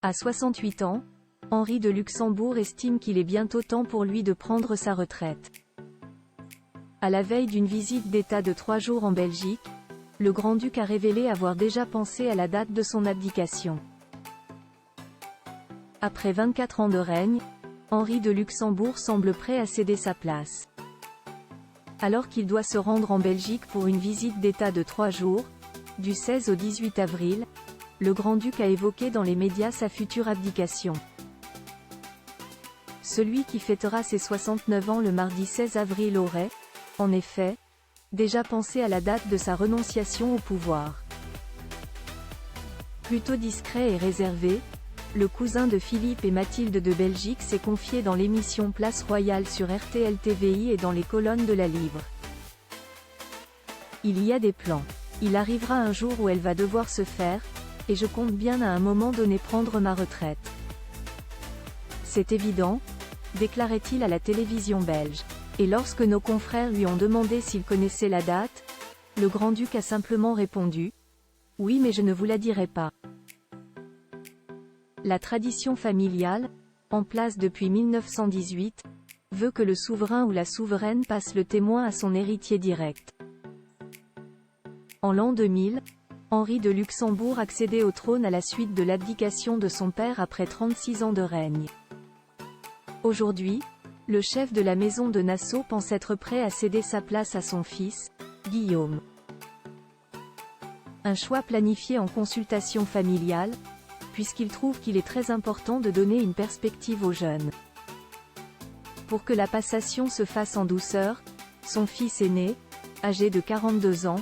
À 68 ans, Henri de Luxembourg estime qu'il est bientôt temps pour lui de prendre sa retraite. À la veille d'une visite d'État de 3 jours en Belgique, le grand-duc a révélé avoir déjà pensé à la date de son abdication. Après 24 ans de règne, Henri de Luxembourg semble prêt à céder sa place. Alors qu'il doit se rendre en Belgique pour une visite d'État de 3 jours, du 16 au 18 avril, le grand-duc a évoqué dans les médias sa future abdication. Celui qui fêtera ses 69 ans le mardi 16 avril aurait, en effet, déjà pensé à la date de sa renonciation au pouvoir. Plutôt discret et réservé, le cousin de Philippe et Mathilde de Belgique s'est confié dans l'émission Place Royale sur RTL TVI et dans les colonnes de La Libre. Il y a des plans. Il arrivera un jour où elle va devoir se faire, et je compte bien à un moment donné prendre ma retraite. C'est évident, déclarait-il à la télévision belge. Et lorsque nos confrères lui ont demandé s'il connaissait la date, le grand-duc a simplement répondu « Oui, mais je ne vous la dirai pas ». La tradition familiale, en place depuis 1918, veut que le souverain ou la souveraine passe le témoin à son héritier direct. En l'an 2000, Henri de Luxembourg accédait au trône à la suite de l'abdication de son père après 36 ans de règne. Aujourd'hui, le chef de la maison de Nassau pense être prêt à céder sa place à son fils, Guillaume. Un choix planifié en consultation familiale, puisqu'il trouve qu'il est très important de donner une perspective aux jeunes. Pour que la passation se fasse en douceur, son fils aîné, âgé de 42 ans,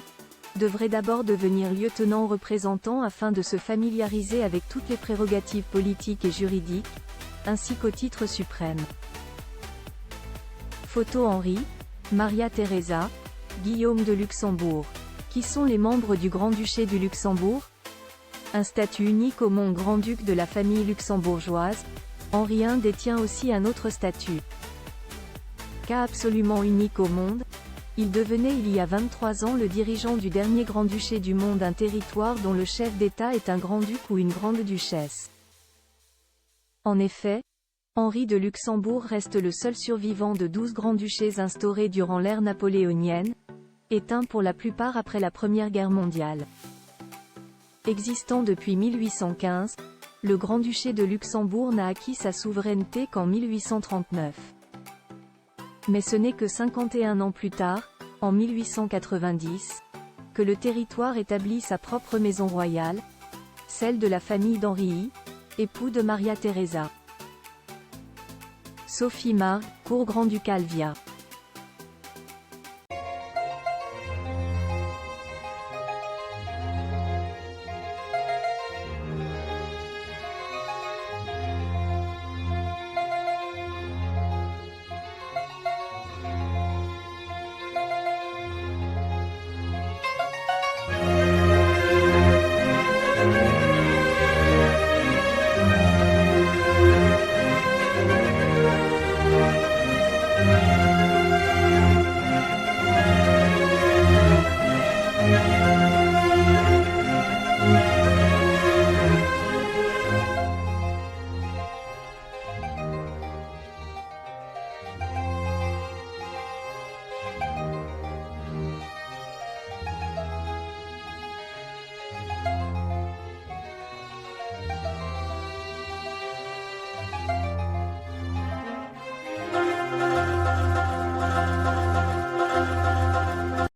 devrait d'abord devenir lieutenant représentant afin de se familiariser avec toutes les prérogatives politiques et juridiques, ainsi qu'au titre suprême. Photo Henri, Maria Theresa, Guillaume de Luxembourg. Qui sont les membres du Grand-Duché du Luxembourg? Un statut unique au monde grand-duc de la famille luxembourgeoise, Henri I détient aussi un autre statut. Cas absolument unique au monde, il devenait il y a 23 ans le dirigeant du dernier grand-duché du monde, un territoire dont le chef d'État est un grand-duc ou une grande-duchesse. En effet, Henri de Luxembourg reste le seul survivant de 12 grands-duchés instaurés durant l'ère napoléonienne, éteints pour la plupart après la Première Guerre mondiale. Existant depuis 1815, le Grand-Duché de Luxembourg n'a acquis sa souveraineté qu'en 1839. Mais ce n'est que 51 ans plus tard, en 1890, que le territoire établit sa propre maison royale, celle de la famille d'Henri I, époux de Maria Theresa. Sophie Marg, cour grand-ducale via